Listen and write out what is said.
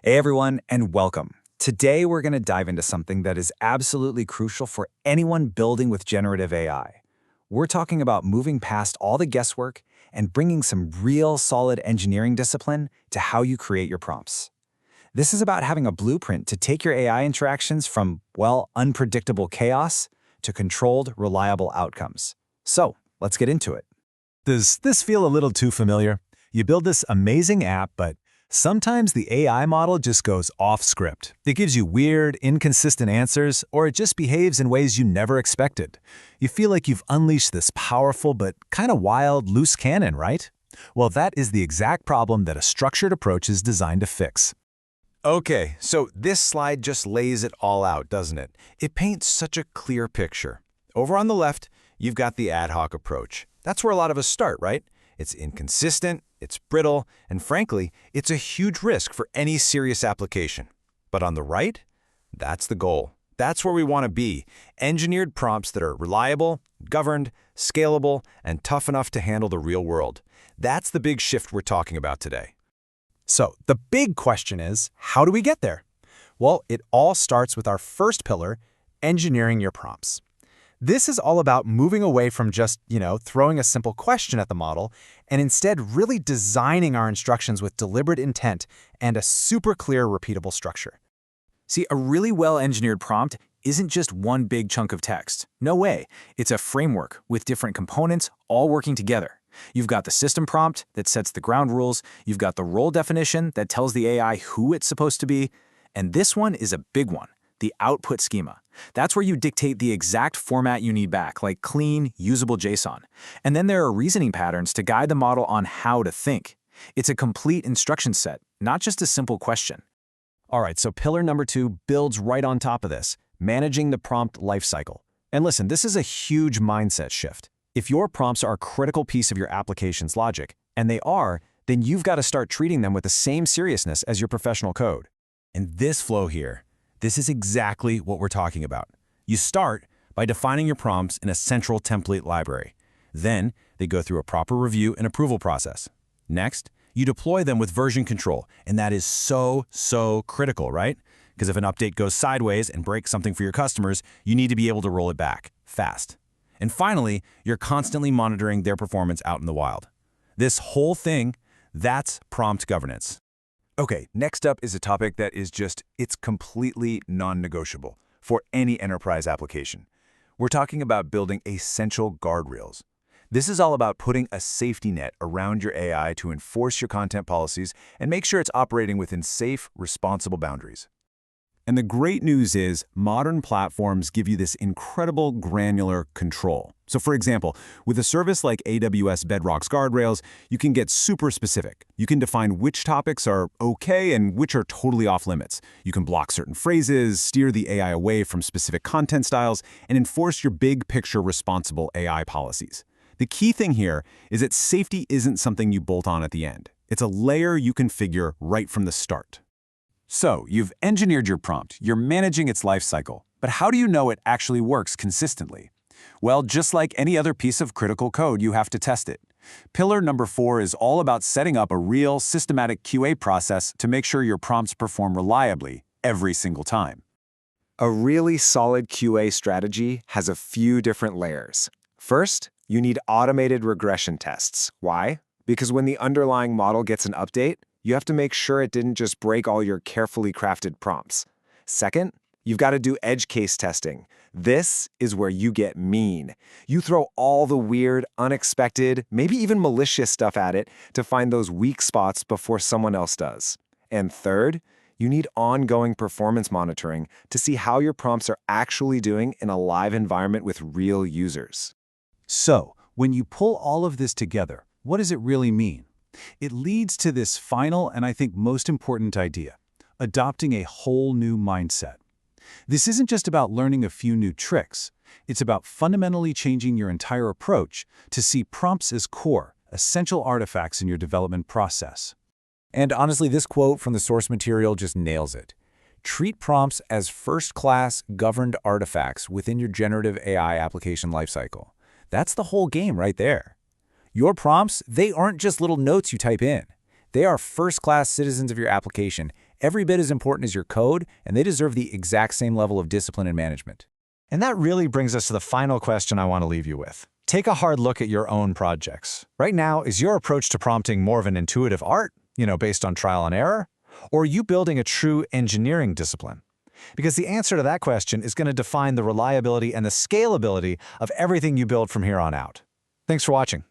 Hey everyone, and welcome. Today we're going to dive into something that is absolutely crucial for anyone building with generative AI. We're talking about moving past all the guesswork and bringing some real solid engineering discipline to how you create your prompts. This is about having a blueprint to take your AI interactions from, well, unpredictable chaos to controlled, reliable outcomes. So, let's get into it. Does this feel a little too familiar? You build this amazing app, but sometimes the AI model just goes off script. It gives you weird, inconsistent answers, or it just behaves in ways you never expected. You feel like you've unleashed this powerful but kind of wild, loose cannon, right? Well, that is the exact problem that a structured approach is designed to fix. Okay, so this slide just lays it all out, doesn't it? It paints such a clear picture. Over on the left, you've got the ad hoc approach. That's where a lot of us start, right? It's inconsistent, it's brittle, and frankly, it's a huge risk for any serious application. But on the right, that's the goal. That's where we want to be. Engineered prompts that are reliable, governed, scalable, and tough enough to handle the real world. That's the big shift we're talking about today. So the big question is, how do we get there? Well, it all starts with our first pillar, engineering your prompts. This is all about moving away from just, throwing a simple question at the model and instead really designing our instructions with deliberate intent and a super clear, repeatable structure. See, a really well-engineered prompt isn't just one big chunk of text. No way. It's a framework with different components all working together. You've got the system prompt that sets the ground rules, you've got the role definition that tells the AI who it's supposed to be, and this one is a big one, the output schema. That's where you dictate the exact format you need back, like clean, usable JSON. And then there are reasoning patterns to guide the model on how to think. It's a complete instruction set, not just a simple question. All right, so pillar number 2 builds right on top of this, managing the prompt lifecycle. And listen, this is a huge mindset shift. If your prompts are a critical piece of your application's logic, and they are, then you've got to start treating them with the same seriousness as your professional code. And this flow here, this is exactly what we're talking about. You start by defining your prompts in a central template library. Then, they go through a proper review and approval process. Next, you deploy them with version control, and that is so critical, right? Because if an update goes sideways and breaks something for your customers, you need to be able to roll it back fast. And finally, you're constantly monitoring their performance out in the wild. This whole thing, that's prompt governance. Okay, next up is a topic that is it's completely non-negotiable for any enterprise application. We're talking about building essential guardrails. This is all about putting a safety net around your AI to enforce your content policies and make sure it's operating within safe, responsible boundaries. And the great news is modern platforms give you this incredible granular control. So for example, with a service like AWS Bedrock's Guardrails, you can get super specific. You can define which topics are okay and which are totally off limits. You can block certain phrases, steer the AI away from specific content styles, and enforce your big picture responsible AI policies. The key thing here is that safety isn't something you bolt on at the end. It's a layer you configure right from the start. So, you've engineered your prompt, you're managing its lifecycle, but how do you know it actually works consistently? Well, just like any other piece of critical code, you have to test it. Pillar number 4 is all about setting up a real, systematic QA process to make sure your prompts perform reliably every single time. A really solid QA strategy has a few different layers. First, you need automated regression tests. Why? Because when the underlying model gets an update, you have to make sure it didn't just break all your carefully crafted prompts. Second, you've got to do edge case testing. This is where you get mean. You throw all the weird, unexpected, maybe even malicious stuff at it to find those weak spots before someone else does. And third, you need ongoing performance monitoring to see how your prompts are actually doing in a live environment with real users. So, when you pull all of this together, what does it really mean? It leads to this final and I think most important idea, adopting a whole new mindset. This isn't just about learning a few new tricks. It's about fundamentally changing your entire approach to see prompts as core, essential artifacts in your development process. And honestly, this quote from the source material just nails it. Treat prompts as first-class governed artifacts within your generative AI application lifecycle. That's the whole game right there. Your prompts, they aren't just little notes you type in. They are first-class citizens of your application, Every bit as important as your code, and they deserve the exact same level of discipline and management. And that really brings us to the final question I want to leave you with. Take a hard look at your own projects. Right now, is your approach to prompting more of an intuitive art, based on trial and error? Or are you building a true engineering discipline? Because the answer to that question is going to define the reliability and the scalability of everything you build from here on out. Thanks for watching.